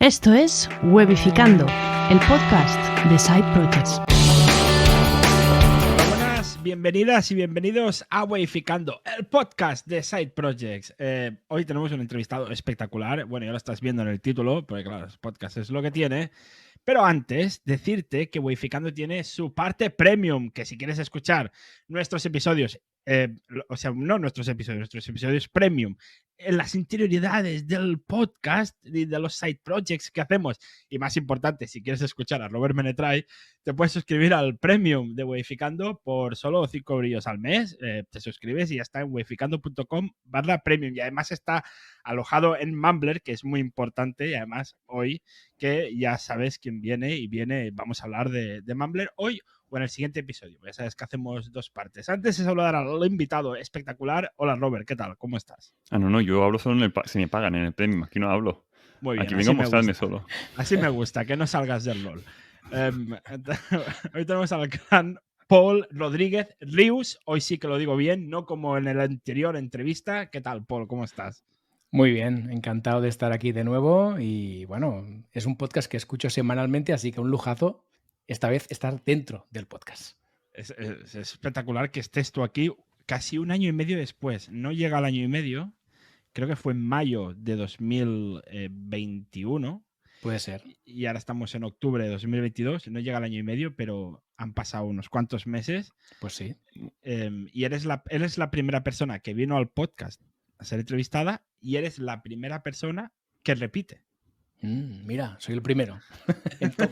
Esto es Webificando, el podcast de Side Projects. Buenas, bienvenidas y bienvenidos a Webificando, el podcast de Side Projects. Hoy tenemos un entrevistado espectacular. Bueno, ya lo estás viendo en el título, porque claro, el podcast es lo que tiene. Pero antes, decirte que Webificando tiene su parte premium, que si quieres escuchar nuestros episodios, no nuestros episodios premium, en las interioridades del podcast y de los side projects que hacemos, y más importante, si quieres escuchar a Robert Menetray, te puedes suscribir al premium de Webificando por solo 5 euros al mes. Te suscribes y ya está en webificando.com/premium, y además está alojado en Mumbler, que es muy importante, y además hoy que ya sabes quién viene, vamos a hablar de Mumbler hoy o en el siguiente episodio. Ya sabes que hacemos dos partes. Antes de saludar al invitado espectacular. Hola Robert, ¿qué tal? ¿Cómo estás? No, yo hablo solo si me pagan en el premium, aquí no hablo. Muy bien, aquí vengo a mostrarme solo. Así me gusta, que no salgas del LOL. Hoy tenemos al gran Paul Rodríguez Rius. Hoy sí que lo digo bien, no como en la anterior entrevista. ¿Qué tal, Paul? ¿Cómo estás? Muy bien, encantado de estar aquí de nuevo y bueno, es un podcast que escucho semanalmente, así que un lujazo esta vez estar dentro del podcast. Es espectacular que estés tú aquí casi un año y medio después. No llega al año y medio, creo que fue en mayo de 2021. Puede ser. Y ahora estamos en octubre de 2022, no llega al año y medio, pero han pasado unos cuantos meses. Pues sí. Y eres la primera persona que vino al podcast a ser entrevistada y eres la primera persona que repite. Mira, soy el primero en todo.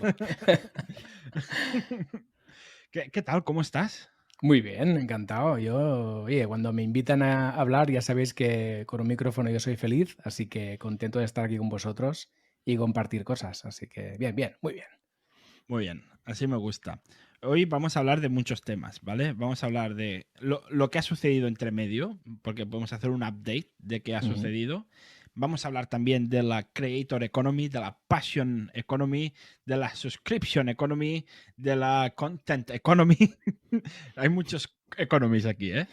¿Qué tal? ¿Cómo estás? Muy bien, encantado. Oye, cuando me invitan a hablar, ya sabéis que con un micrófono yo soy feliz, así que contento de estar aquí con vosotros y compartir cosas. Así que bien, muy bien. Muy bien, así me gusta. Hoy vamos a hablar de muchos temas, ¿vale? Vamos a hablar de lo que ha sucedido entre medio, porque podemos hacer un update de qué ha sucedido. Vamos a hablar también de la Creator Economy, de la Passion Economy, de la Subscription Economy, de la Content Economy. Hay muchos economies aquí, ¿eh?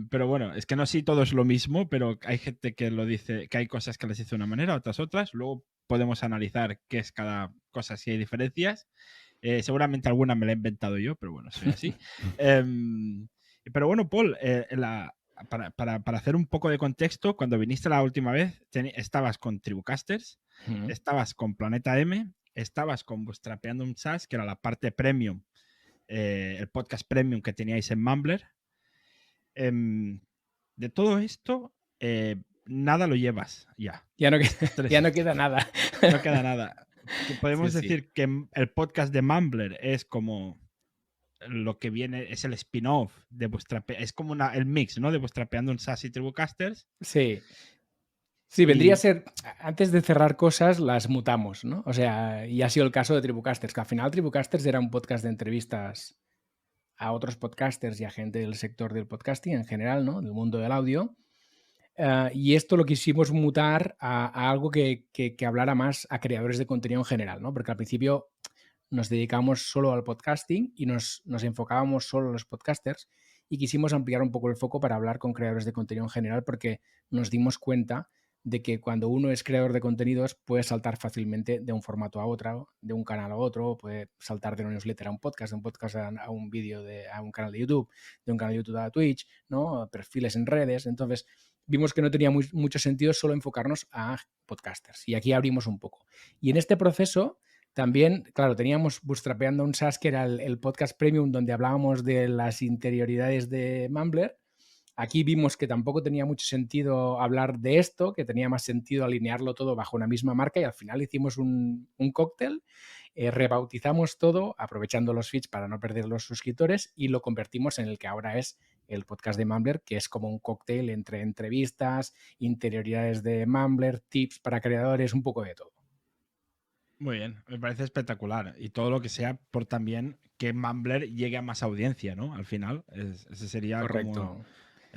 Pero bueno, es que no sé si todo es lo mismo, pero hay gente que lo dice, que hay cosas que les dice de una manera, otras. Luego podemos analizar qué es cada cosa, si hay diferencias. Seguramente alguna me la he inventado yo, pero bueno, soy así. Pero bueno, Paul, para hacer un poco de contexto, cuando viniste la última vez, estabas con Tribucasters, estabas con Planeta M, estabas con Bootstrapeando un SaaS, que era la parte premium, el podcast premium que teníais en Mumbler. De todo esto, nada lo llevas ya. Ya no queda nada. No queda nada. Podemos decir que el podcast de Mumbler es como lo que viene, es el spin-off de es como el mix, ¿no? De Bootstrapeando un SaaS y Tribucasters. Sí. Sí, vendría a ser, antes de cerrar cosas, las mutamos, ¿no? O sea, y ha sido el caso de Tribucasters, que al final Tribucasters era un podcast de entrevistas a otros podcasters y a gente del sector del podcasting en general, ¿no? Del mundo del audio. Y esto lo quisimos mutar a algo que hablara más a creadores de contenido en general, ¿no? Porque al principio nos dedicamos solo al podcasting y nos enfocábamos solo a los podcasters y quisimos ampliar un poco el foco para hablar con creadores de contenido en general porque nos dimos cuenta de que cuando uno es creador de contenidos puede saltar fácilmente de un formato a otro, de un canal a otro, puede saltar de una newsletter a un podcast, de un podcast a un vídeo, a un canal de YouTube, de un canal de YouTube a Twitch, ¿no? Perfiles en redes. Entonces vimos que no tenía mucho sentido solo enfocarnos a podcasters y aquí abrimos un poco. Y en este proceso también, claro, teníamos Bootstrapeando un SaaS, que era el podcast premium donde hablábamos de las interioridades de Mumbler. Aquí vimos que tampoco tenía mucho sentido hablar de esto, que tenía más sentido alinearlo todo bajo una misma marca y al final hicimos un cóctel, rebautizamos todo, aprovechando los feeds para no perder los suscriptores y lo convertimos en el que ahora es el podcast de Mumbler, que es como un cóctel entre entrevistas, interioridades de Mumbler, tips para creadores, un poco de todo. Muy bien, me parece espectacular. Y todo lo que sea por también que Mumbler llegue a más audiencia, ¿no? Al final, ese sería correcto. Como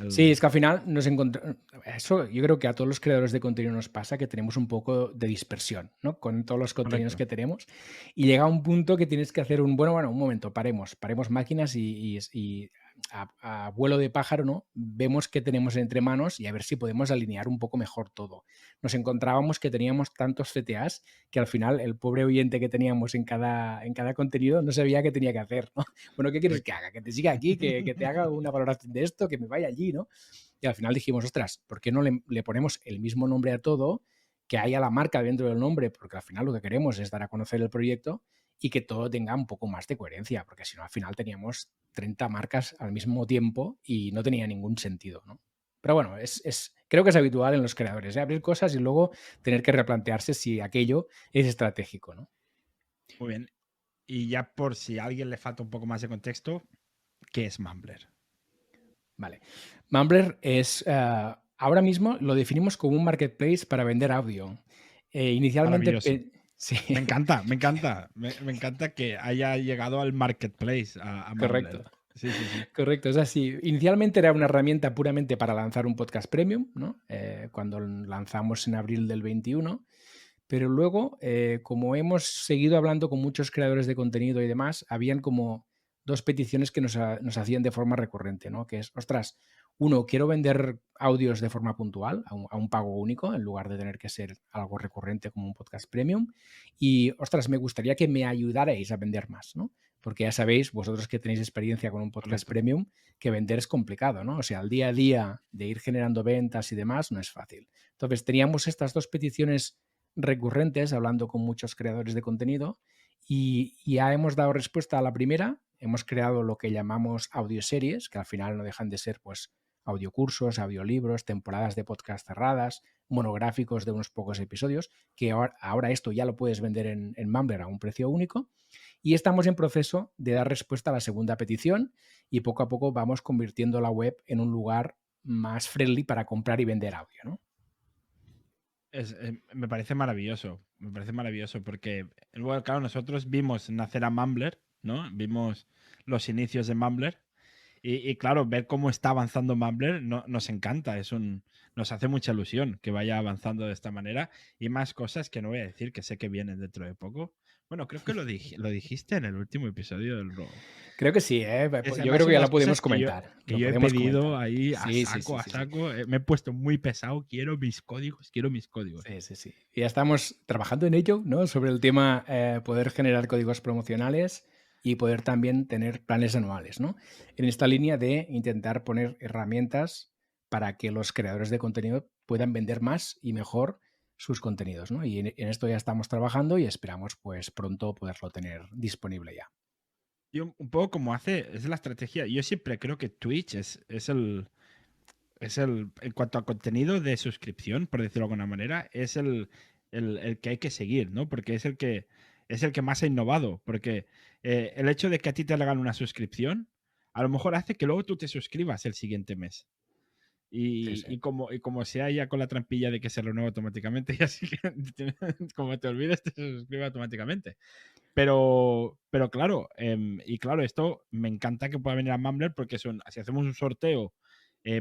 Sí, es que al final nos encontramos. Eso yo creo que a todos los creadores de contenido nos pasa, que tenemos un poco de dispersión, ¿no? Con todos los contenidos que tenemos. Y llega un punto que tienes que hacer un momento, paremos máquinas y a vuelo de pájaro, ¿no? Vemos qué tenemos entre manos y a ver si podemos alinear un poco mejor todo. Nos encontrábamos que teníamos tantos CTAs que al final el pobre oyente que teníamos en cada contenido no sabía qué tenía que hacer, ¿no? Bueno, ¿qué quieres que haga? Que te siga aquí, que te haga una valoración de esto, que me vaya allí, ¿no? Y al final dijimos, ostras, ¿por qué no le ponemos el mismo nombre a todo, que haya la marca dentro del nombre? Porque al final lo que queremos es dar a conocer el proyecto y que todo tenga un poco más de coherencia, porque si no, al final teníamos 30 marcas al mismo tiempo y no tenía ningún sentido, ¿no? Pero bueno, creo que es habitual en los creadores, ¿eh? Abrir cosas y luego tener que replantearse si aquello es estratégico, ¿no? Muy bien. Y ya por si a alguien le falta un poco más de contexto, ¿qué es Mumbler? Vale. Mumbler es, ahora mismo lo definimos como un marketplace para vender audio. Inicialmente... Maravilloso. Sí, Me encanta, me encanta. Me encanta que haya llegado al marketplace, a correcto. Mumbler. Sí, sí, sí. Correcto, es así. Inicialmente era una herramienta puramente para lanzar un podcast premium, ¿no? Cuando lanzamos en abril del 21, pero luego, como hemos seguido hablando con muchos creadores de contenido y demás, habían como dos peticiones que nos hacían de forma recurrente, ¿no? Que es, ostras, uno, quiero vender audios de forma puntual, a un pago único, en lugar de tener que ser algo recurrente como un podcast premium. Y, ostras, me gustaría que me ayudarais a vender más, ¿no? Porque ya sabéis, vosotros que tenéis experiencia con un podcast premium, que vender es complicado, ¿no? O sea, al día a día de ir generando ventas y demás no es fácil. Entonces, teníamos estas dos peticiones recurrentes hablando con muchos creadores de contenido y ya hemos dado respuesta a la primera. Hemos creado lo que llamamos audioseries, que al final no dejan de ser pues audiocursos, audiolibros, temporadas de podcast cerradas, monográficos de unos pocos episodios, que ahora esto ya lo puedes vender en Mumbler a un precio único. Y estamos en proceso de dar respuesta a la segunda petición y poco a poco vamos convirtiendo la web en un lugar más friendly para comprar y vender audio, ¿no? Me parece maravilloso porque, bueno, claro, nosotros vimos nacer a Mumbler, ¿no? Vimos los inicios de Mumbler y claro, ver cómo está avanzando Mumbler nos encanta, nos hace mucha ilusión que vaya avanzando de esta manera y más cosas que no voy a decir, que sé que vienen dentro de poco. Bueno, creo que lo dijiste en el último episodio del Robo. Creo que sí, ¿eh? Yo Además creo que ya unas lo podemos cosas comentar. que yo he podemos pedido comentar. ahí Sí, a saco. Me he puesto muy pesado. Quiero mis códigos. Sí, sí, sí. Y ya estamos trabajando en ello, ¿no? Sobre el tema poder generar códigos promocionales y poder también tener planes anuales, ¿no? En esta línea de intentar poner herramientas para que los creadores de contenido puedan vender más y mejor sus contenidos, ¿no? Y en esto ya estamos trabajando y esperamos pues pronto poderlo tener disponible ya. Y un poco como es la estrategia. Yo siempre creo que Twitch es el, en cuanto a contenido de suscripción, por decirlo de alguna manera, es el que hay que seguir, ¿no? Porque es el que más ha innovado. Porque el hecho de que a ti te regalen una suscripción, a lo mejor hace que luego tú te suscribas el siguiente mes. Y como sea ya con la trampilla de que se renueva automáticamente, y así que como te olvides, te suscribe automáticamente. Pero claro, y claro, esto me encanta que pueda venir a Mumbler porque si hacemos un sorteo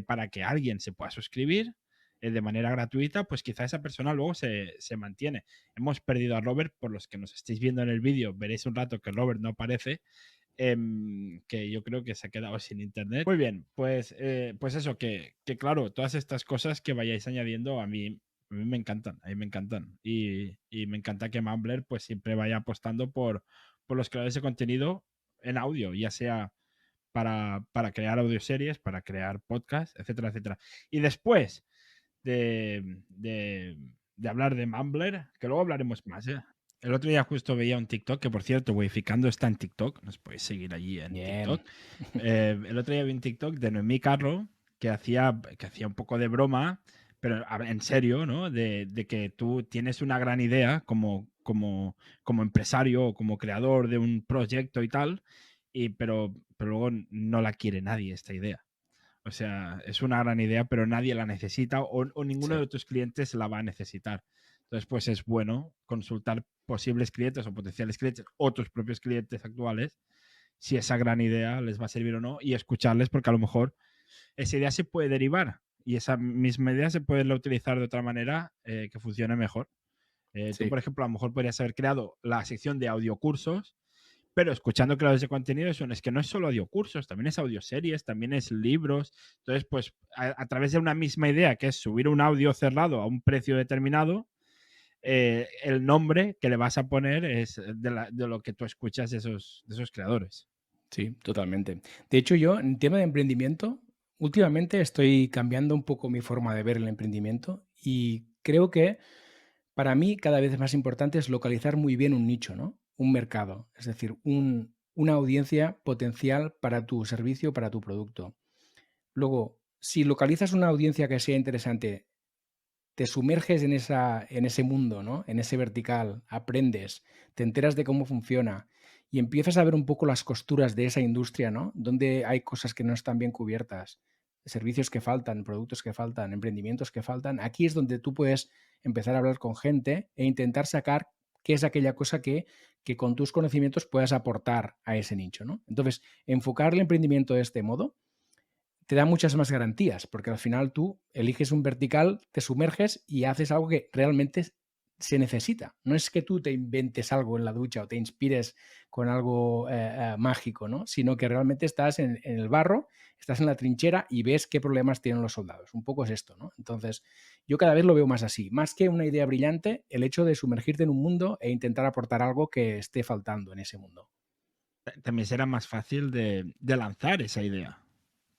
para que alguien se pueda suscribir de manera gratuita, pues quizá esa persona luego se mantiene. Hemos perdido a Robert, por los que nos estéis viendo en el vídeo, veréis un rato que Robert no aparece, que yo creo que se ha quedado sin internet. Muy bien, pues eso, que claro, todas estas cosas que vayáis añadiendo a mí me encantan, a mí me encantan. Y me encanta que Mumbler pues siempre vaya apostando por los creadores de contenido en audio, ya sea para crear audioseries, para crear podcasts, etcétera, etcétera. Y después de hablar de Mumbler, que luego hablaremos más, ¿eh? El otro día justo veía un TikTok, que por cierto, Weificando está en TikTok, nos podéis seguir allí en TikTok. El otro día vi un TikTok de Noemí Carlo que hacía un poco de broma, pero en serio, ¿no? De que tú tienes una gran idea como empresario o como creador de un proyecto y tal, pero luego no la quiere nadie esta idea. O sea, es una gran idea, pero nadie la necesita o ninguno de tus clientes la va a necesitar. Entonces, pues es bueno consultar posibles clientes o potenciales clientes o tus propios clientes actuales si esa gran idea les va a servir o no y escucharles porque a lo mejor esa idea se puede derivar y esa misma idea se puede utilizar de otra manera que funcione mejor. Tú, por ejemplo, a lo mejor podrías haber creado la sección de audiocursos, Pero escuchando creadores de contenido es que no es solo audiocursos, también es audioseries, también es libros. Entonces, pues a través de una misma idea, que es subir un audio cerrado a un precio determinado, el nombre que le vas a poner es de lo que tú escuchas de esos creadores. Sí, totalmente. De hecho, yo en tema de emprendimiento, últimamente estoy cambiando un poco mi forma de ver el emprendimiento y creo que para mí cada vez más importante es localizar muy bien un nicho, ¿no? Un mercado, es decir, una audiencia potencial para tu servicio, para tu producto. Luego, si localizas una audiencia que sea interesante, te sumerges en ese mundo, ¿no? En ese vertical, aprendes, te enteras de cómo funciona y empiezas a ver un poco las costuras de esa industria, ¿no? Donde hay cosas que no están bien cubiertas, servicios que faltan, productos que faltan, emprendimientos que faltan. Aquí es donde tú puedes empezar a hablar con gente e intentar sacar qué es aquella cosa que con tus conocimientos puedas aportar a ese nicho, ¿no? Entonces, enfocar el emprendimiento de este modo te da muchas más garantías, porque al final tú eliges un vertical, te sumerges y haces algo que realmente se necesita. No es que tú te inventes algo en la ducha o te inspires con algo mágico, ¿no? Sino que realmente estás en el barro, estás en la trinchera y ves qué problemas tienen los soldados. Un poco es esto, ¿no? Entonces, yo cada vez lo veo más así. Más que una idea brillante, el hecho de sumergirte en un mundo e intentar aportar algo que esté faltando en ese mundo. También será más fácil de lanzar esa idea.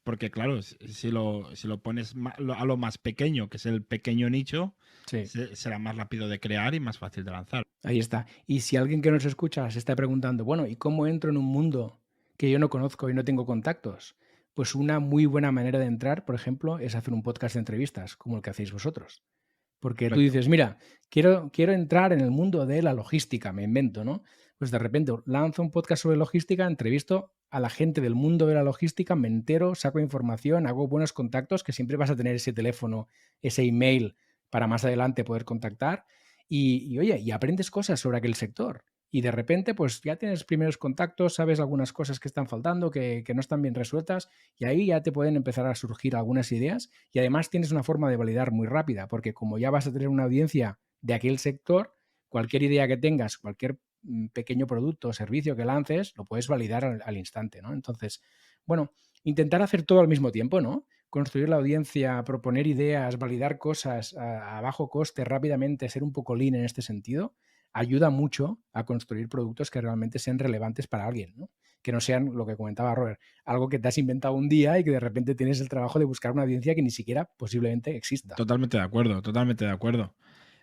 Porque claro, si lo pones a lo más pequeño, que es el pequeño nicho, Sí. será más rápido de crear y más fácil de lanzar. Ahí está. Y si alguien que nos escucha se está preguntando, bueno, ¿y cómo entro en un mundo que yo no conozco y no tengo contactos? Pues una muy buena manera de entrar, por ejemplo, es hacer un podcast de entrevistas, como el que hacéis vosotros. Porque tú Correcto. dices, mira, quiero entrar en el mundo de la logística, me invento, ¿no? Pues de repente lanzo un podcast sobre logística, entrevisto a la gente del mundo de la logística, me entero, saco información, hago buenos contactos, que siempre vas a tener ese teléfono, ese email para más adelante poder contactar. Oye, y aprendes cosas sobre aquel sector. Y de repente, pues ya tienes primeros contactos, sabes algunas cosas que están faltando, que no están bien resueltas, y ahí ya te pueden empezar a surgir algunas ideas. Y además tienes una forma de validar muy rápida, porque como ya vas a tener una audiencia de aquel sector, cualquier idea que tengas, cualquier pequeño producto o servicio que lances, lo puedes validar al instante, ¿no? Entonces, bueno, intentar hacer todo al mismo tiempo, ¿no? Construir la audiencia, proponer ideas, validar cosas a bajo coste rápidamente, ser un poco lean en este sentido, ayuda mucho a construir productos que realmente sean relevantes para alguien, ¿no? Que no sean, lo que comentaba Robert, algo que te has inventado un día y que de repente tienes el trabajo de buscar una audiencia que ni siquiera posiblemente exista. Totalmente de acuerdo, totalmente de acuerdo.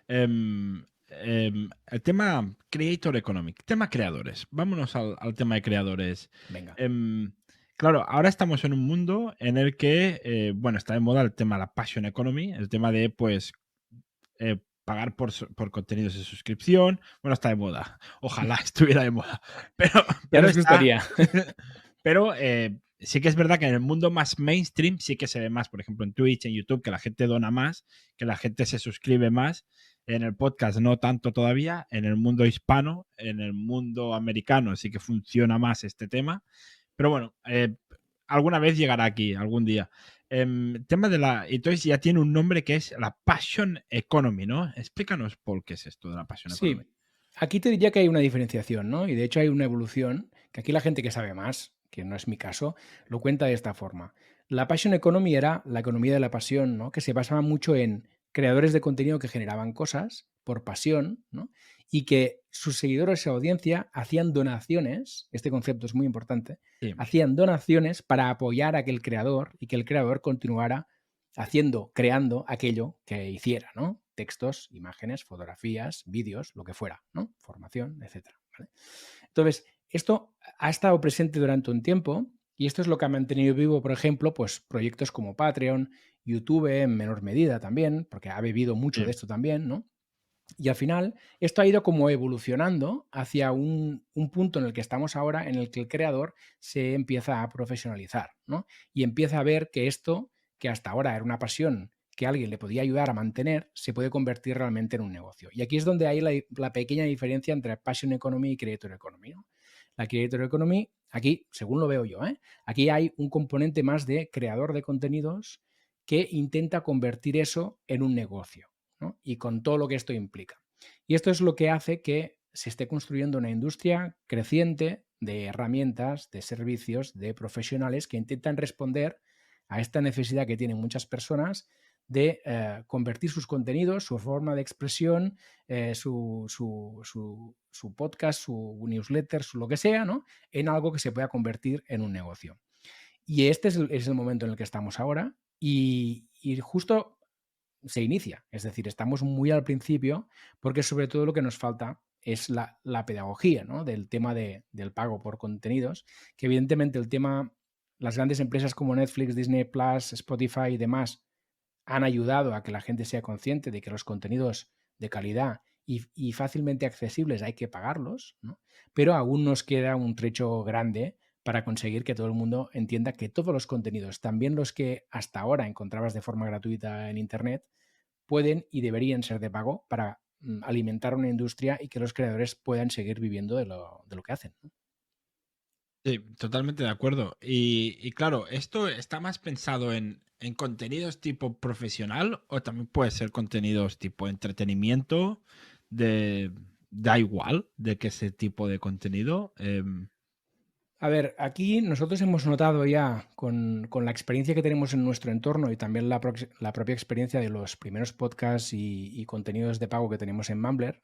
El tema Creator Economic, tema creadores. Vámonos al tema de creadores. Venga. Claro, ahora estamos en un mundo en el que, bueno, está de moda el tema de la Passion Economy, el tema de, pues, pagar por contenidos de suscripción. Bueno, está de moda. Ojalá estuviera de moda. Ya Pero nos gustaría. pero sí que es verdad que en el mundo más mainstream sí que se ve más, por ejemplo, en Twitch, en YouTube, que la gente dona más, que la gente se suscribe más. En el podcast no tanto todavía. En el mundo hispano, en el mundo americano sí que funciona más este tema. Pero bueno, alguna vez llegará aquí, algún día. Tema de entonces ya tiene un nombre que es la Passion Economy, ¿no? Explícanos, Paul, qué es esto de la Passion Economy. Sí, aquí te diría que hay una diferenciación, ¿no? Y de hecho hay una evolución, que aquí la gente que sabe más, que no es mi caso, lo cuenta de esta forma. La Passion Economy era la economía de la pasión, ¿no? Que se basaba mucho en creadores de contenido que generaban cosas por pasión, ¿no? Y que sus seguidores o audiencia hacían donaciones, este concepto es muy importante, Sí. hacían donaciones para apoyar a aquel creador y que el creador continuara creando aquello que hiciera, ¿no? Textos, imágenes, fotografías, vídeos, lo que fuera, ¿no? Formación, etcétera, ¿vale? Entonces, esto ha estado presente durante un tiempo y esto es lo que ha mantenido vivo, por ejemplo, pues proyectos como Patreon, YouTube en menor medida también, porque ha bebido mucho Sí. de esto también, ¿no? Y al final, esto ha ido como evolucionando hacia un punto en el que estamos ahora, en el que el creador se empieza a profesionalizar, ¿no? Y empieza a ver que esto, que hasta ahora era una pasión que alguien le podía ayudar a mantener, se puede convertir realmente en un negocio. Y aquí es donde hay la pequeña diferencia entre Passion Economy y Creator Economy, ¿no? La Creator Economy, aquí, según lo veo yo, aquí hay un componente más de creador de contenidos que intenta convertir eso en un negocio, ¿no? Y con todo lo que esto implica. Y esto es lo que hace que se esté construyendo una industria creciente de herramientas, de servicios, de profesionales que intentan responder a esta necesidad que tienen muchas personas de convertir sus contenidos, su forma de expresión, su podcast, su newsletter, su lo que sea, ¿no? En algo que se pueda convertir en un negocio. Y este es el momento en el que estamos ahora y justo se inicia. Es decir, estamos muy al principio porque sobre todo lo que nos falta es la pedagogía, ¿no? Del tema del pago por contenidos, que evidentemente el tema, las grandes empresas como Netflix, Disney Plus, Spotify y demás han ayudado a que la gente sea consciente de que los contenidos de calidad y fácilmente accesibles hay que pagarlos, ¿no? Pero aún nos queda un trecho grande para conseguir que todo el mundo entienda que todos los contenidos, también los que hasta ahora encontrabas de forma gratuita en Internet, pueden y deberían ser de pago para alimentar una industria y que los creadores puedan seguir viviendo de lo que hacen, ¿no? Sí, totalmente de acuerdo. Y claro, ¿esto está más pensado en contenidos tipo profesional o también puede ser contenidos tipo entretenimiento? Da igual de qué ese tipo de contenido. A ver, aquí nosotros hemos notado ya con la experiencia que tenemos en nuestro entorno y también la propia experiencia de los primeros podcasts y contenidos de pago que tenemos en Mumbler,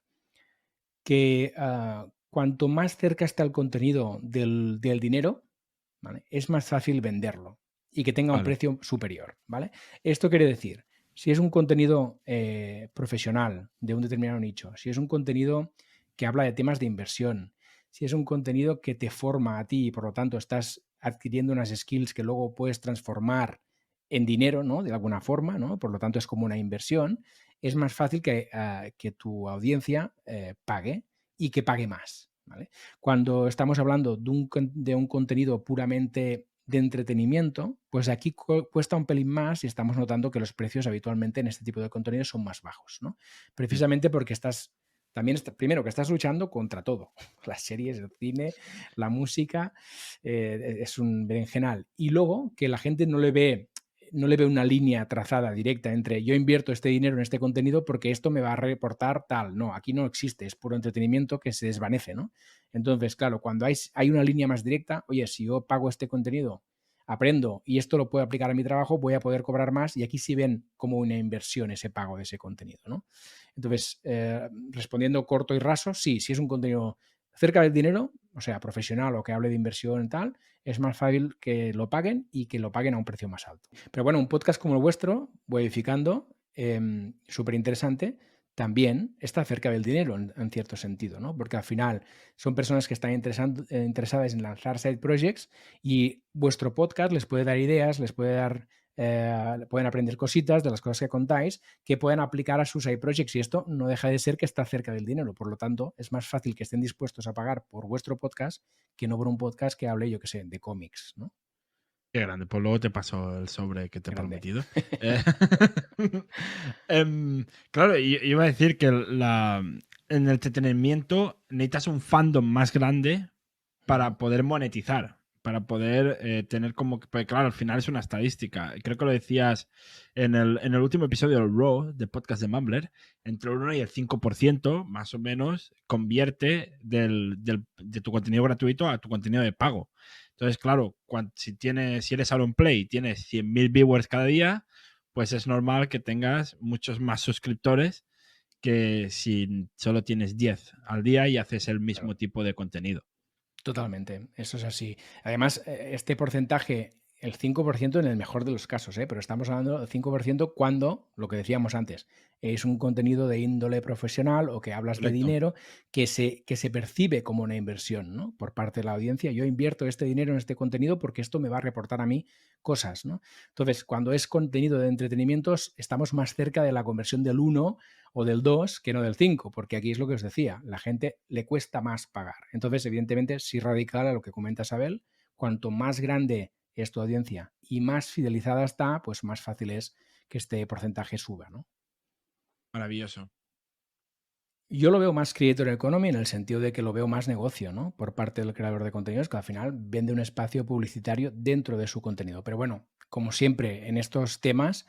que cuanto más cerca está el contenido del dinero, ¿vale? Es más fácil venderlo y que tenga un Vale. precio superior, ¿vale? Esto quiere decir, si es un contenido profesional de un determinado nicho, si es un contenido que habla de temas de inversión, si es un contenido que te forma a ti y por lo tanto estás adquiriendo unas skills que luego puedes transformar en dinero, ¿no? De alguna forma, ¿no? Por lo tanto es como una inversión, es más fácil que tu audiencia pague y que pague más, ¿vale? Cuando estamos hablando de un contenido puramente de entretenimiento, pues aquí cuesta un pelín más y estamos notando que los precios habitualmente en este tipo de contenidos son más bajos, ¿no? Precisamente porque primero que estás luchando contra todo, las series, el cine, la música, es un berenjenal. Y luego que la gente no le ve una línea trazada directa entre yo invierto este dinero en este contenido porque esto me va a reportar tal. No, aquí no existe, es puro entretenimiento que se desvanece, ¿no? Entonces, claro, cuando hay una línea más directa, oye, si yo pago este contenido, aprendo y esto lo puedo aplicar a mi trabajo, voy a poder cobrar más y aquí sí ven como una inversión ese pago de ese contenido, ¿no? Entonces, respondiendo corto y raso, sí, si es un contenido cerca del dinero, o sea, profesional o que hable de inversión y tal, es más fácil que lo paguen y que lo paguen a un precio más alto. Pero bueno, un podcast como el vuestro, Webficando, súper interesante, también está cerca del dinero en cierto sentido, ¿no? Porque al final son personas que están interesadas en lanzar side projects y vuestro podcast les puede dar ideas, les puede dar pueden aprender cositas de las cosas que contáis que pueden aplicar a sus side projects y esto no deja de ser que está cerca del dinero. Por lo tanto, es más fácil que estén dispuestos a pagar por vuestro podcast que no por un podcast que hable, yo qué sé, de cómics, ¿no? Qué grande. Pues luego te paso el sobre que te he Grande. prometido. Claro, iba a decir que en el entretenimiento necesitas un fandom más grande para poder monetizar, para poder tener como que, porque claro, al final es una estadística. Creo que lo decías en el último episodio del Raw, de podcast de Mumbler, entre el 1 y el 5% más o menos convierte de tu contenido gratuito a tu contenido de pago. Entonces, claro, si eres Auronplay y tienes 100.000 viewers cada día, pues es normal que tengas muchos más suscriptores que si solo tienes 10 al día y haces el mismo tipo de contenido. Totalmente, eso es así. Además, este porcentaje, el 5% en el mejor de los casos, pero estamos hablando del 5% cuando, lo que decíamos antes, es un contenido de índole profesional o que hablas de Correcto. dinero que se percibe como una inversión, ¿no? Por parte de la audiencia. Yo invierto este dinero en este contenido porque esto me va a reportar a mí cosas, ¿no? Entonces, cuando es contenido de entretenimientos, estamos más cerca de la conversión del 1 o del 2 que no del 5, porque aquí es lo que os decía, la gente le cuesta más pagar. Entonces, evidentemente, sí radical a lo que comenta Isabel, cuanto más grande es tu audiencia y más fidelizada está, pues más fácil es que este porcentaje suba, ¿no? Maravilloso. Yo lo veo más creator economy en el sentido de que lo veo más negocio, ¿no? Por parte del creador de contenidos que al final vende un espacio publicitario dentro de su contenido. Pero bueno, como siempre en estos temas,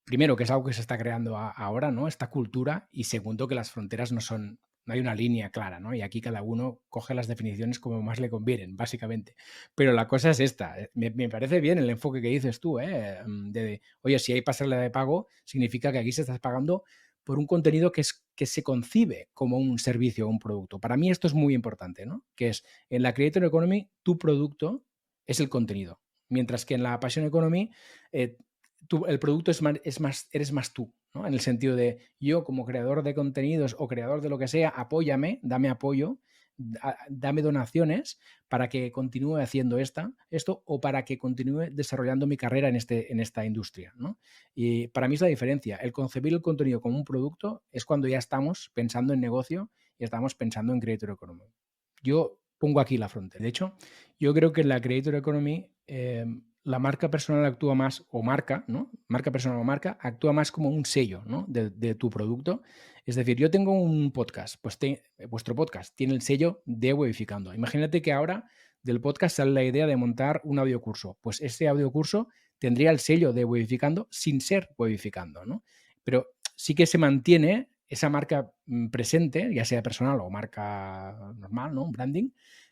primero que es algo que se está creando ahora, ¿no? Esta cultura y segundo que las fronteras no son No hay una línea clara, ¿no? Y aquí cada uno coge las definiciones como más le convienen, básicamente. Pero la cosa es esta. Me parece bien el enfoque que dices tú, oye, si hay pasarela de pago, significa que aquí se estás pagando por un contenido que se concibe como un servicio o un producto. Para mí esto es muy importante, ¿no? Que es, en la Creator Economy, tu producto es el contenido. Mientras que en la Passion Economy, el producto eres más tú, ¿no? En el sentido de yo como creador de contenidos o creador de lo que sea, apóyame, dame apoyo, dame donaciones para que continúe haciendo esto o para que continúe desarrollando mi carrera en esta industria, ¿no? Y para mí es la diferencia. El concebir el contenido como un producto es cuando ya estamos pensando en negocio y estamos pensando en Creator Economy. Yo pongo aquí la frontera. De hecho, yo creo que en la Creator Economy la marca personal actúa más, o marca, ¿no? Marca personal o marca, actúa más como un sello, ¿no? de tu producto. Es decir, yo tengo un podcast, pues vuestro podcast tiene el sello de Webificando. Imagínate que ahora del podcast sale la idea de montar un audiocurso. Pues ese audiocurso tendría el sello de Webificando sin ser Webificando, ¿no? Pero sí que se mantiene esa marca presente, ya sea personal o marca normal, ¿no? Un branding,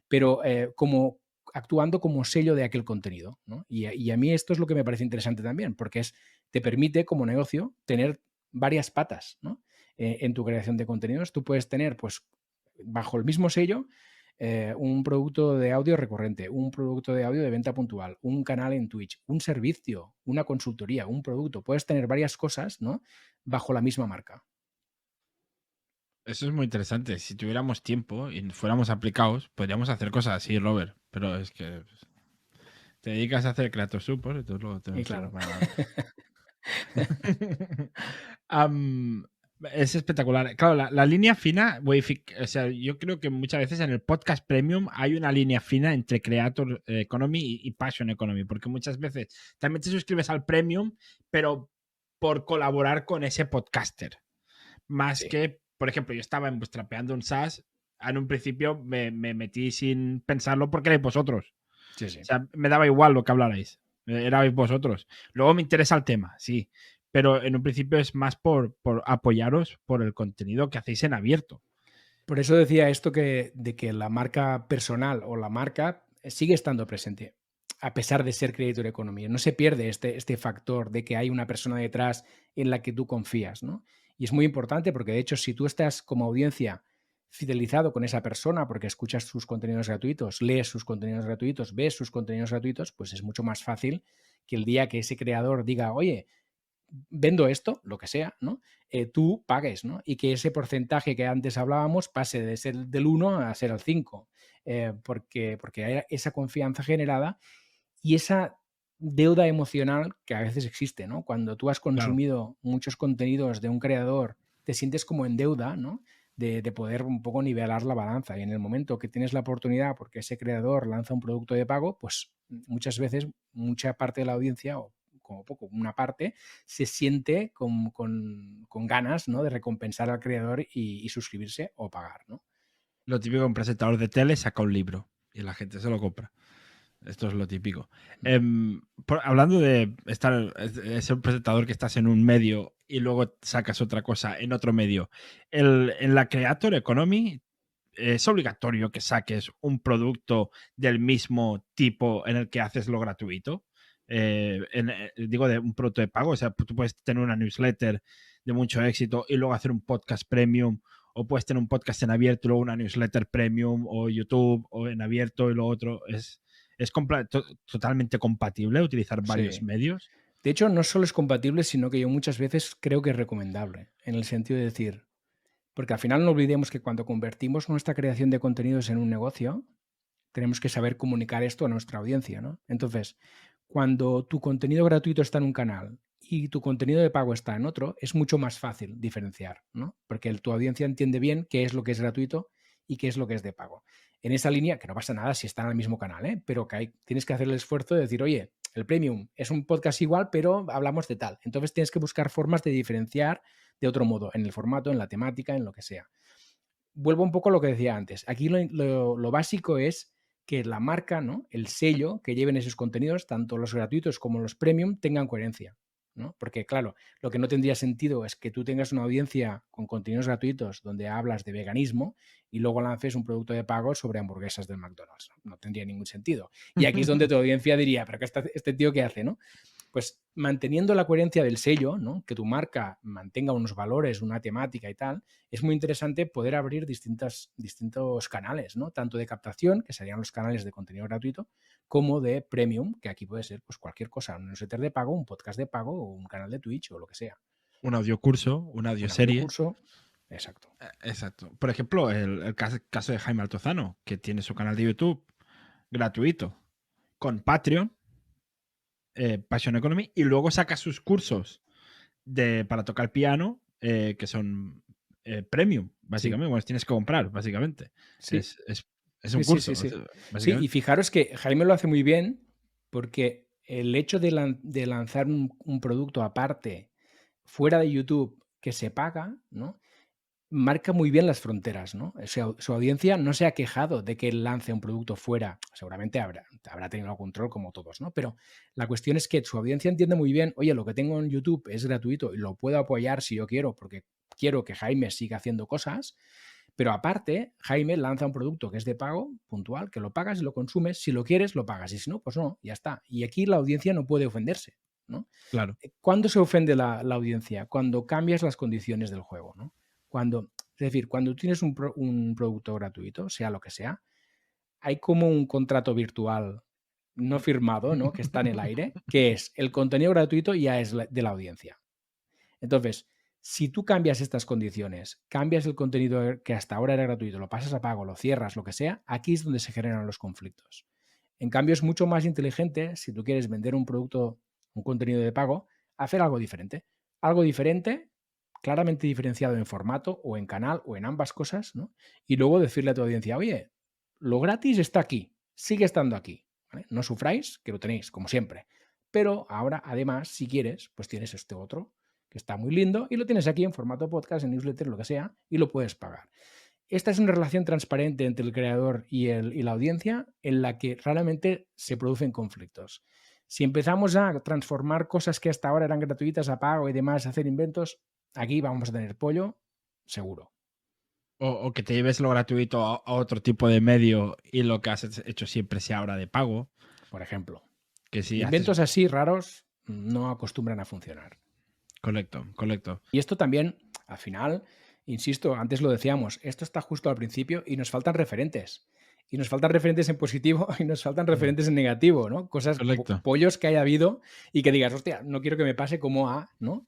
pero como actuando como sello de aquel contenido, ¿no? Y a mí esto es lo que me parece interesante también, porque te permite como negocio tener varias patas, ¿no? En tu creación de contenidos. Tú puedes tener, pues, bajo el mismo sello, un producto de audio recurrente, un producto de audio de venta puntual, un canal en Twitch, un servicio, una consultoría, un producto. Puedes tener varias cosas, ¿no? Bajo la misma marca. Eso es muy interesante. Si tuviéramos tiempo y fuéramos aplicados, podríamos hacer cosas así, Robert. Pero es que te dedicas a hacer Creator Support, entonces luego te Y claro. Es espectacular. Claro, la línea fina, o sea, yo creo que muchas veces en el podcast premium hay una línea fina entre Creator Economy y Passion Economy, porque muchas veces también te suscribes al premium, pero por colaborar con ese podcaster. Más que, por ejemplo, yo estaba en Bootstrapeando un SaaS, en un principio me metí sin pensarlo porque erais vosotros. Sí. O sea, me daba igual lo que hablarais. Erais vosotros. Luego me interesa el tema, sí. Pero en un principio es más por apoyaros por el contenido que hacéis en abierto. Por eso decía esto de que la marca personal o la marca sigue estando presente, a pesar de ser Creator Economy. No se pierde este factor de que hay una persona detrás en la que tú confías, ¿no? Y es muy importante porque, de hecho, si tú estás como audiencia fidelizado con esa persona porque escuchas sus contenidos gratuitos, lees sus contenidos gratuitos, ves sus contenidos gratuitos, pues es mucho más fácil que el día que ese creador diga, oye, vendo esto, lo que sea, ¿no? Tú pagues, ¿no? Y que ese porcentaje que antes hablábamos pase de ser del 1 a ser el 5, porque hay esa confianza generada y esa deuda emocional que a veces existe, ¿no? Cuando tú has consumido muchos contenidos de un creador, te sientes como en deuda, ¿no? De poder un poco nivelar la balanza. Y en el momento que tienes la oportunidad, porque ese creador lanza un producto de pago, pues muchas veces, mucha parte de la audiencia, o como poco, una parte, se siente con ganas, ¿no? De recompensar al creador y suscribirse o pagar, ¿no? Lo típico, un presentador de tele saca un libro y la gente se lo compra. Esto es lo típico. Hablando de ser un presentador que estás en un medio y luego sacas otra cosa en otro medio. En la Creator Economy es obligatorio que saques un producto del mismo tipo en el que haces lo gratuito. Digo, de un producto de pago. O sea, tú puedes tener una newsletter de mucho éxito y luego hacer un podcast premium, o puedes tener un podcast en abierto y luego una newsletter premium, o YouTube o en abierto y lo otro. Es totalmente compatible utilizar varios medios. De hecho, no solo es compatible, sino que yo muchas veces creo que es recomendable, en el sentido de decir, porque al final no olvidemos que cuando convertimos nuestra creación de contenidos en un negocio, tenemos que saber comunicar esto a nuestra audiencia, ¿no? Entonces, cuando tu contenido gratuito está en un canal y tu contenido de pago está en otro, es mucho más fácil diferenciar, ¿no? Porque tu audiencia entiende bien qué es lo que es gratuito y qué es lo que es de pago. En esa línea, que no pasa nada si están en el mismo canal, ¿eh? Pero que tienes que hacer el esfuerzo de decir, oye, el premium es un podcast igual, pero hablamos de tal. Entonces tienes que buscar formas de diferenciar de otro modo, en el formato, en la temática, en lo que sea. Vuelvo un poco a lo que decía antes. Aquí lo básico es que la marca, ¿no? El sello que lleven esos contenidos, tanto los gratuitos como los premium, tengan coherencia, ¿no? Porque, claro, lo que no tendría sentido es que tú tengas una audiencia con contenidos gratuitos donde hablas de veganismo y luego lances un producto de pago sobre hamburguesas del McDonald's. No tendría ningún sentido. Y aquí es donde tu audiencia diría, pero ¿qué este tío qué hace, no? Pues manteniendo la coherencia del sello, ¿no? Que tu marca mantenga unos valores, una temática y tal, es muy interesante poder abrir distintos canales, ¿no? Tanto de captación, que serían los canales de contenido gratuito, como de premium, que aquí puede ser pues, cualquier cosa, un newsletter de pago, un podcast de pago o un canal de Twitch o lo que sea. Un audiocurso, una audioserie. Un audiocurso, exacto. Exacto. Por ejemplo, el caso de Jaime Altozano, que tiene su canal de YouTube gratuito con Patreon, Passion Economy, y luego saca sus cursos para tocar piano, que son premium, básicamente. Sí. Bueno, tienes que comprar, básicamente. Sí. Es un curso. Sí, y fijaros que Jaime lo hace muy bien porque el hecho de lanzar un producto aparte fuera de YouTube que se paga, ¿no? Marca muy bien las fronteras, ¿no? O sea, su audiencia no se ha quejado de que él lance un producto fuera. Seguramente habrá tenido control como todos, ¿no? Pero la cuestión es que su audiencia entiende muy bien, oye, lo que tengo en YouTube es gratuito y lo puedo apoyar si yo quiero porque quiero que Jaime siga haciendo cosas. Pero aparte, Jaime lanza un producto que es de pago puntual, que lo pagas y lo consumes. Si lo quieres, lo pagas. Y si no, pues no, ya está. Y aquí la audiencia no puede ofenderse, ¿no? Claro. ¿Cuándo se ofende la audiencia? Cuando cambias las condiciones del juego, ¿no? Es decir, cuando tienes un producto gratuito, sea lo que sea, hay como un contrato virtual no firmado, ¿no? Que está en el aire, que es el contenido gratuito ya es de la audiencia. Entonces, si tú cambias estas condiciones, cambias el contenido que hasta ahora era gratuito, lo pasas a pago, lo cierras, lo que sea, aquí es donde se generan los conflictos. En cambio, es mucho más inteligente, si tú quieres vender un producto, un contenido de pago, hacer algo diferente. Algo diferente, claramente diferenciado en formato o en canal o en ambas cosas, ¿no? Y luego decirle a tu audiencia, oye, lo gratis está aquí, sigue estando aquí. ¿Vale? No sufráis, que lo tenéis, como siempre. Pero ahora, además, si quieres, pues tienes este otro que está muy lindo y lo tienes aquí en formato podcast, en newsletter, lo que sea, y lo puedes pagar. Esta es una relación transparente entre el creador y la audiencia en la que realmente se producen conflictos. Si empezamos a transformar cosas que hasta ahora eran gratuitas a pago y demás, a hacer inventos, aquí vamos a tener pollo, seguro. O que te lleves lo gratuito a otro tipo de medio y lo que has hecho siempre sea ahora de pago. Por ejemplo. Que si inventos así raros no acostumbran a funcionar. Correcto. Y esto también, al final, insisto, antes lo decíamos, esto está justo al principio y nos faltan referentes. Y nos faltan referentes en positivo y nos faltan referentes en negativo, ¿no? Cosas, pollos que haya habido y que digas, hostia, no quiero que me pase como A, ¿no?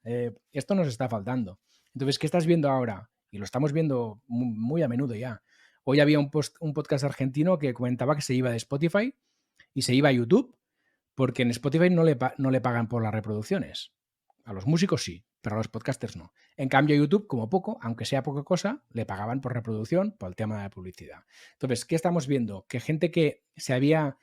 Esto nos está faltando. Entonces, ¿qué estás viendo ahora? Y lo estamos viendo muy a menudo ya. Hoy había un podcast argentino que comentaba que se iba de Spotify y se iba a YouTube porque en Spotify no le pagan por las reproducciones. A los músicos sí, pero a los podcasters no. En cambio, YouTube, como poco, aunque sea poca cosa, le pagaban por reproducción por el tema de la publicidad. Entonces, ¿qué estamos viendo? Que gente que se había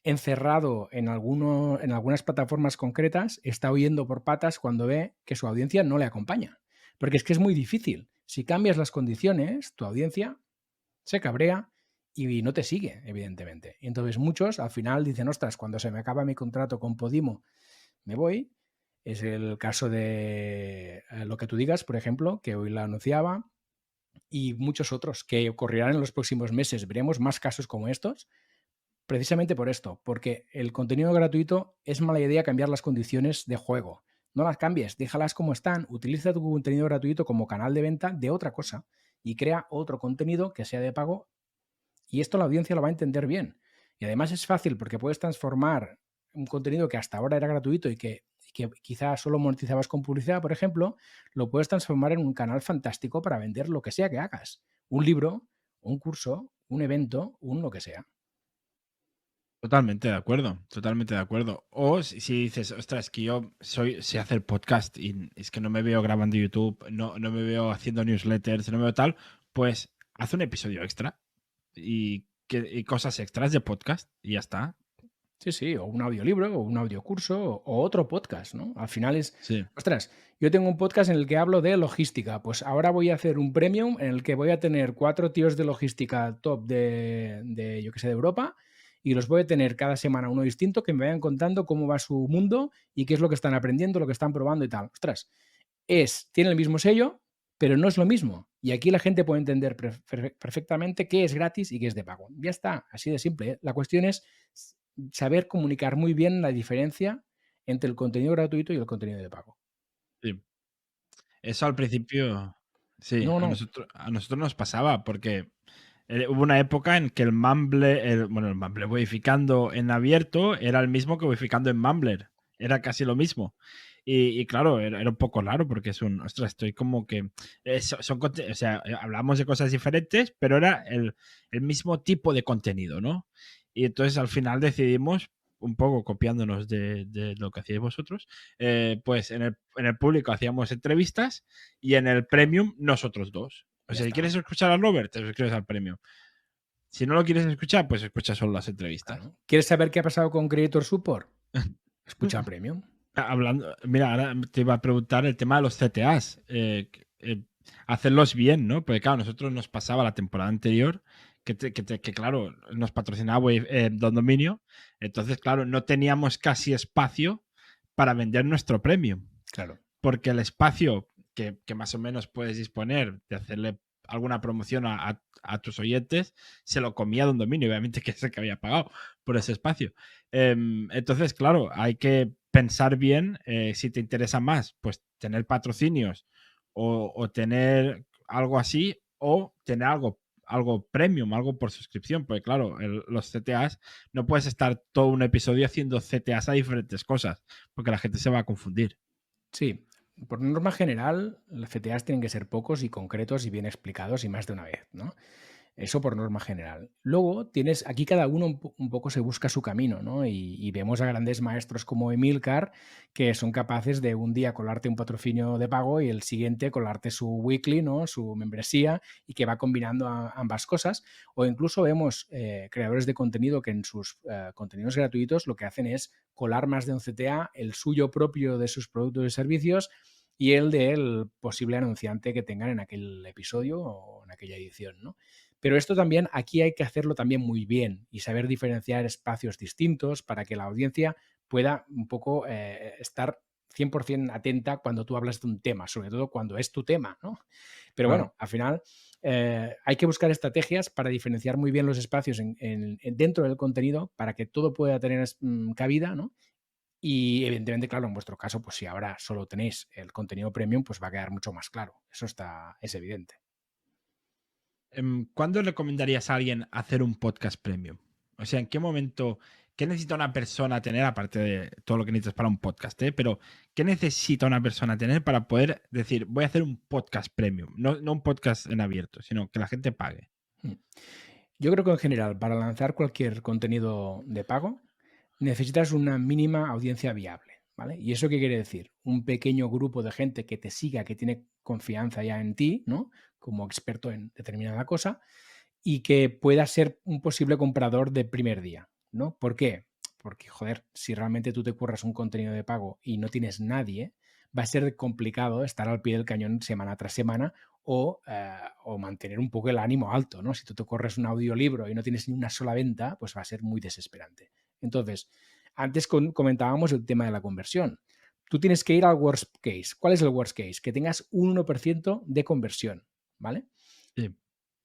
encerrado en algunas plataformas concretas está huyendo por patas cuando ve que su audiencia no le acompaña. Porque es que es muy difícil. Si cambias las condiciones, tu audiencia se cabrea y no te sigue, evidentemente. Y entonces muchos al final dicen, ostras, cuando se me acaba mi contrato con Podimo, me voy. Es el caso de Lo que tú digas, por ejemplo, que hoy la anunciaba, y muchos otros que ocurrirán en los próximos meses. Veremos más casos como estos, precisamente por esto, porque el contenido gratuito es mala idea cambiar las condiciones de juego. No las cambies, déjalas como están, utiliza tu contenido gratuito como canal de venta de otra cosa y crea otro contenido que sea de pago, y esto la audiencia lo va a entender bien. Y además es fácil porque puedes transformar un contenido que hasta ahora era gratuito y que quizás solo monetizabas con publicidad, por ejemplo, lo puedes transformar en un canal fantástico para vender lo que sea que hagas. Un libro, un curso, un evento, un lo que sea. Totalmente de acuerdo. O si dices, ostras, que yo sé hacer podcast y es que no me veo grabando YouTube, no me veo haciendo newsletters, no me veo tal, pues haz un episodio extra y cosas extras de podcast y ya está. Sí, o un audiolibro, o un audiocurso, o otro podcast, ¿no? Al final es, sí. Ostras, yo tengo un podcast en el que hablo de logística, pues ahora voy a hacer un premium en el que voy a tener 4 tíos de logística top de yo que sé, de Europa, y los voy a tener cada semana uno distinto que me vayan contando cómo va su mundo y qué es lo que están aprendiendo, lo que están probando y tal. Ostras, tiene el mismo sello, pero no es lo mismo. Y aquí la gente puede entender perfectamente qué es gratis y qué es de pago. Ya está, así de simple, ¿eh? La cuestión es saber comunicar muy bien la diferencia entre el contenido gratuito y el contenido de pago. Sí. Eso al principio, sí, No, a no, nosotros nos pasaba porque hubo una época en que el Mumble, el Mumble Wodificando en abierto era el mismo que Wodificando en Mumbler. Era casi lo mismo. Y claro, era un poco raro porque ostras, estoy como que, o sea, hablamos de cosas diferentes, pero era el mismo tipo de contenido, ¿no? Y entonces al final decidimos, un poco copiándonos de lo que hacíais vosotros, pues en el público hacíamos entrevistas y en el premium nosotros dos. O ya sea, si está. quieres escuchar a Robert, te suscribes al premium. Si no lo quieres escuchar, pues escucha solo las entrevistas. Claro. ¿Quieres saber qué ha pasado con Creator Support? Escucha Premium. Hablando, mira, ahora te iba a preguntar el tema de los CTAs. Hacerlos bien, ¿no? Porque claro, nosotros nos pasaba la temporada anterior que claro, nos patrocinaba Don Dominio. Entonces, claro, no teníamos casi espacio para vender nuestro premium. Claro. Porque el espacio que más o menos puedes disponer de hacerle alguna promoción a tus oyentes, se lo comía Don Dominio, obviamente que es el que había pagado por ese espacio. Entonces, claro, hay que pensar bien si te interesa más, pues tener patrocinios o tener algo así o tener algo premium, algo por suscripción, porque claro, los CTAs no puedes estar todo un episodio haciendo CTAs a diferentes cosas, porque la gente se va a confundir. Sí, por norma general, los CTAs tienen que ser pocos y concretos y bien explicados y más de una vez, ¿no? Eso por norma general. Luego tienes, aquí cada uno un poco se busca su camino, ¿no? Y vemos a grandes maestros como Emilcar que son capaces de un día colarte un patrocinio de pago y el siguiente colarte su weekly, ¿no? Su membresía y que va combinando ambas cosas. O incluso vemos creadores de contenido que en sus contenidos gratuitos lo que hacen es colar más de un CTA, el suyo propio de sus productos y servicios y el del posible anunciante que tengan en aquel episodio o en aquella edición, ¿no? Pero esto también, aquí hay que hacerlo también muy bien y saber diferenciar espacios distintos para que la audiencia pueda un poco estar 100% atenta cuando tú hablas de un tema, sobre todo cuando es tu tema, ¿no? Pero Claro. bueno, al final hay que buscar estrategias para diferenciar muy bien los espacios dentro del contenido para que todo pueda tener cabida, ¿no? Y evidentemente, claro, en vuestro caso, pues si ahora solo tenéis el contenido premium, pues va a quedar mucho más claro. Eso es evidente. ¿Cuándo recomendarías a alguien hacer un podcast premium? O sea, ¿en qué momento, qué necesita una persona tener, aparte de todo lo que necesitas para un podcast, pero qué necesita una persona tener para poder decir, voy a hacer un podcast premium? No un podcast en abierto, sino que la gente pague. Yo creo que en general, para lanzar cualquier contenido de pago, necesitas una mínima audiencia viable, ¿vale? ¿Y eso qué quiere decir? Un pequeño grupo de gente que te siga, que tiene confianza ya en ti, ¿no? Como experto en determinada cosa y que pueda ser un posible comprador de primer día, ¿no? ¿Por qué? Porque, joder, si realmente tú te curras un contenido de pago y no tienes nadie, va a ser complicado estar al pie del cañón semana tras semana o mantener un poco el ánimo alto, ¿no? Si tú te corres un audiolibro y no tienes ni una sola venta, pues va a ser muy desesperante. Entonces, antes comentábamos el tema de la conversión. Tú tienes que ir al worst case. ¿Cuál es el worst case? Que tengas un 1% de conversión, ¿vale? Sí.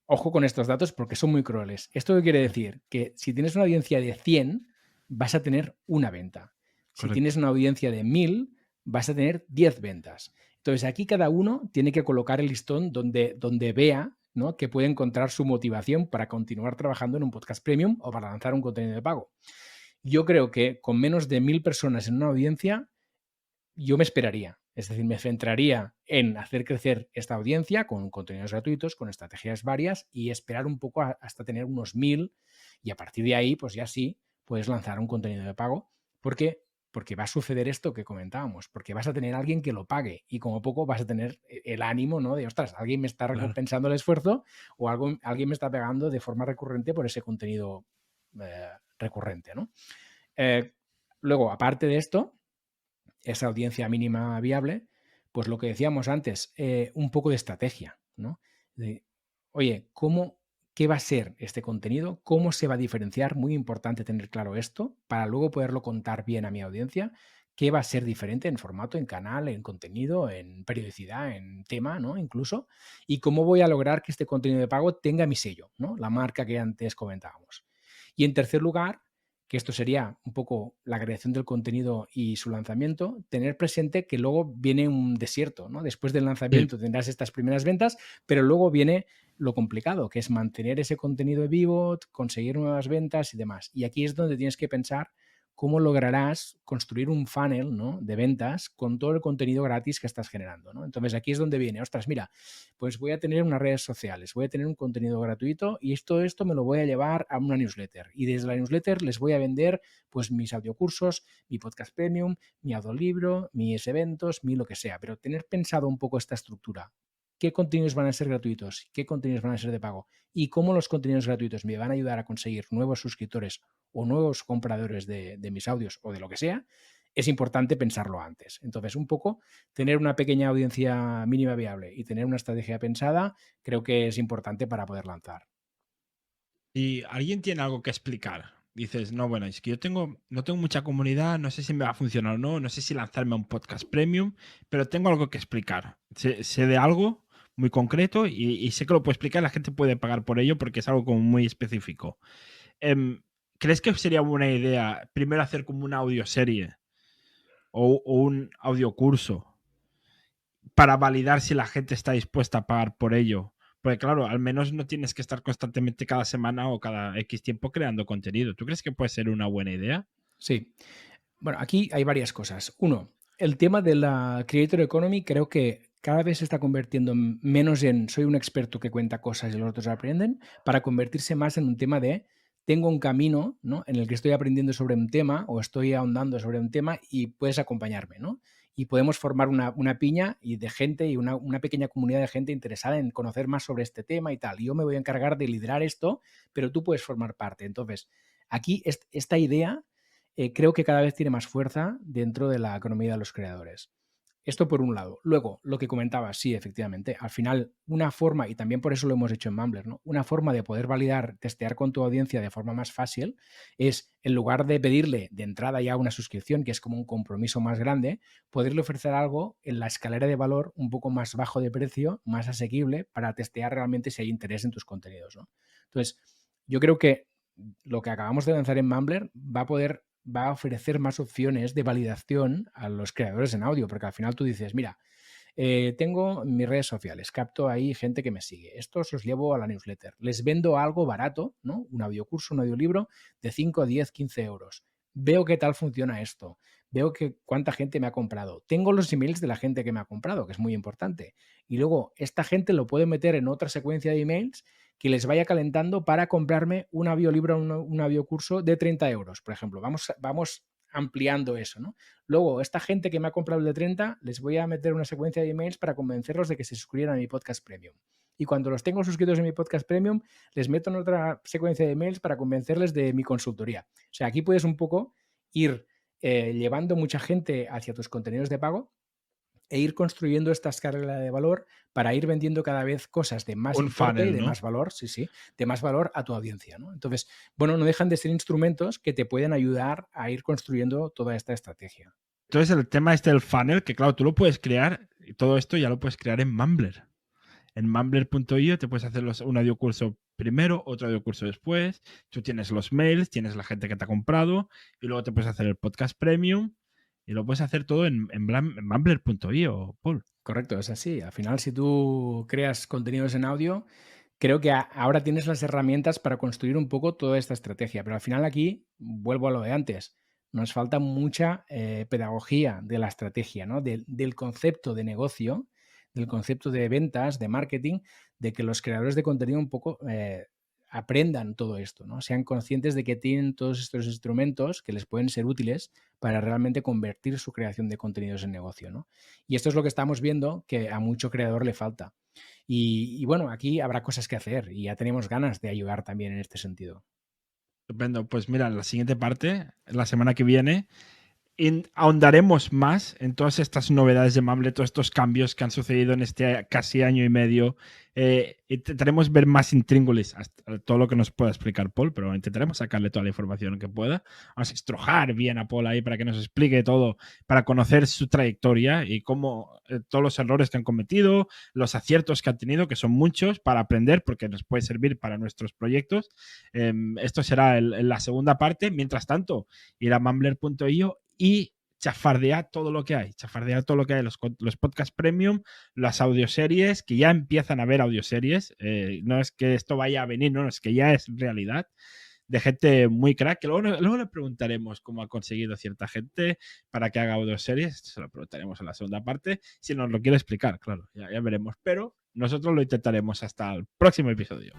Ojo con estos datos porque son muy crueles. ¿Esto qué quiere decir? Que si tienes una audiencia de 100, vas a tener una venta. Si Correcto. tienes una audiencia de 1000, vas a tener 10 ventas. Entonces, aquí cada uno tiene que colocar el listón donde vea, ¿no?, que puede encontrar su motivación para continuar trabajando en un podcast premium o para lanzar un contenido de pago. Yo creo que con menos de 1000 personas en una audiencia, yo me esperaría. Es decir, me centraría en hacer crecer esta audiencia con contenidos gratuitos, con estrategias varias y esperar un poco hasta tener unos 1000 y a partir de ahí, pues ya sí, puedes lanzar un contenido de pago porque va a suceder esto que comentábamos, porque vas a tener a alguien que lo pague y como poco vas a tener el ánimo, ¿no?, de, ostras, alguien me está recompensando el esfuerzo o alguien me está pagando de forma recurrente por ese contenido recurrente, ¿no? Luego, aparte de esto, esa audiencia mínima viable, pues lo que decíamos antes, un poco de estrategia, ¿no? Oye, ¿cómo qué va a ser este contenido, cómo se va a diferenciar, muy importante tener claro esto, para luego poderlo contar bien a mi audiencia, qué va a ser diferente en formato, en canal, en contenido, en periodicidad, en tema, ¿no? Incluso, y cómo voy a lograr que este contenido de pago tenga mi sello, ¿no? La marca que antes comentábamos. Y en tercer lugar, que esto sería un poco la creación del contenido y su lanzamiento, tener presente que luego viene un desierto, ¿no? Después del lanzamiento tendrás estas primeras ventas, pero luego viene lo complicado, que es mantener ese contenido vivo, conseguir nuevas ventas y demás. Y aquí es donde tienes que pensar cómo lograrás construir un funnel, ¿no?, de ventas con todo el contenido gratis que estás generando, ¿no? Entonces aquí es donde viene, ostras, mira, pues voy a tener unas redes sociales, voy a tener un contenido gratuito y esto me lo voy a llevar a una newsletter. Y desde la newsletter les voy a vender pues mis audiocursos, mi podcast premium, mi audiolibro, mis eventos, mi lo que sea. Pero tener pensado un poco esta estructura. ¿Qué contenidos van a ser gratuitos? ¿Qué contenidos van a ser de pago? ¿Y cómo los contenidos gratuitos me van a ayudar a conseguir nuevos suscriptores o nuevos compradores de mis audios o de lo que sea? Es importante pensarlo antes. Entonces, un poco tener una pequeña audiencia mínima viable y tener una estrategia pensada, creo que es importante para poder lanzar. Y alguien tiene algo que explicar. Dices, no, bueno, es que yo no tengo mucha comunidad, no sé si me va a funcionar o no, no sé si lanzarme a un podcast premium, pero tengo algo que explicar. Sé de algo muy concreto y sé que lo puedo explicar, la gente puede pagar por ello porque es algo como muy específico. ¿Crees que sería buena idea primero hacer como una audioserie o un audiocurso para validar si la gente está dispuesta a pagar por ello? Porque claro, al menos no tienes que estar constantemente cada semana o cada X tiempo creando contenido. ¿Tú crees que puede ser una buena idea? Sí. Bueno, aquí hay varias cosas. Uno, el tema de la Creator Economy creo que cada vez se está convirtiendo menos en soy un experto que cuenta cosas y los otros aprenden, para convertirse más en un tema de tengo un camino, ¿no?, en el que estoy aprendiendo sobre un tema o estoy ahondando sobre un tema y puedes acompañarme, ¿no? Y podemos formar una piña y de gente y una pequeña comunidad de gente interesada en conocer más sobre este tema y tal. Y yo me voy a encargar de liderar esto, pero tú puedes formar parte. Entonces, aquí esta idea creo que cada vez tiene más fuerza dentro de la economía de los creadores. Esto por un lado. Luego, lo que comentaba, sí, efectivamente, al final una forma, y también por eso lo hemos hecho en Mumbler, ¿no?, una forma de poder validar, testear con tu audiencia de forma más fácil es, en lugar de pedirle de entrada ya una suscripción, que es como un compromiso más grande, poderle ofrecer algo en la escalera de valor un poco más bajo de precio, más asequible, para testear realmente si hay interés en tus contenidos, ¿no? Entonces, yo creo que lo que acabamos de lanzar en Mumbler va a ofrecer más opciones de validación a los creadores en audio, porque al final tú dices, mira, tengo mis redes sociales, capto ahí gente que me sigue, estos los llevo a la newsletter, les vendo algo barato, ¿no?, un audiocurso, un audiolibro de 5, 10, 15 euros. Veo qué tal funciona esto, veo que cuánta gente me ha comprado, tengo los emails de la gente que me ha comprado, que es muy importante, y luego esta gente lo puede meter en otra secuencia de emails que les vaya calentando para comprarme un audiolibro, un audiocurso de 30 euros, por ejemplo. Vamos ampliando eso, ¿no? Luego, esta gente que me ha comprado el de 30, les voy a meter una secuencia de emails para convencerlos de que se suscriban a mi podcast premium. Y cuando los tengo suscritos en mi podcast premium, les meto en otra secuencia de emails para convencerles de mi consultoría. O sea, aquí puedes un poco ir llevando mucha gente hacia tus contenidos de pago e ir construyendo esta escala de valor para ir vendiendo cada vez cosas de más Un importe y funnel, de ¿no? más valor, sí, de más valor a tu audiencia, ¿no? Entonces, bueno, no dejan de ser instrumentos que te pueden ayudar a ir construyendo toda esta estrategia. Entonces el tema este del funnel, que claro, tú lo puedes crear, y todo esto ya lo puedes crear en Mumbler. En mumbler.io te puedes hacer un audiocurso primero, otro audiocurso después. Tú tienes los mails, tienes la gente que te ha comprado y luego te puedes hacer el podcast premium y lo puedes hacer todo en mumbler.io, Paul. Correcto, es así. Al final, si tú creas contenidos en audio, creo que ahora tienes las herramientas para construir un poco toda esta estrategia. Pero al final aquí, vuelvo a lo de antes, nos falta mucha pedagogía de la estrategia, ¿no? Del concepto de negocio, del concepto de ventas, de marketing, de que los creadores de contenido un poco aprendan todo esto, ¿no? Sean conscientes de que tienen todos estos instrumentos que les pueden ser útiles para realmente convertir su creación de contenidos en negocio, ¿no? Y esto es lo que estamos viendo que a mucho creador le falta. Y bueno, aquí habrá cosas que hacer y ya tenemos ganas de ayudar también en este sentido. Estupendo. Pues mira, la siguiente parte, la semana que viene, ahondaremos más en todas estas novedades de Mumble, todos estos cambios que han sucedido en este casi año y medio. Intentaremos ver más intríngulis hasta todo lo que nos pueda explicar Paul, pero intentaremos sacarle toda la información que pueda. Vamos a estrujar bien a Paul ahí para que nos explique todo, para conocer su trayectoria y cómo todos los errores que han cometido, los aciertos que han tenido, que son muchos, para aprender, porque nos puede servir para nuestros proyectos. Esto será la segunda parte. Mientras tanto, ir a mumbler.io y chafardear todo lo que hay. Chafardear todo lo que hay, los podcasts premium, las audioseries, que ya empiezan a haber audioseries. No es que esto vaya a venir, no, es que ya es realidad. De gente muy crack, que luego le preguntaremos cómo ha conseguido cierta gente para que haga audioseries. Se lo preguntaremos en la segunda parte. Si nos lo quiere explicar, claro, ya veremos. Pero nosotros lo intentaremos hasta el próximo episodio.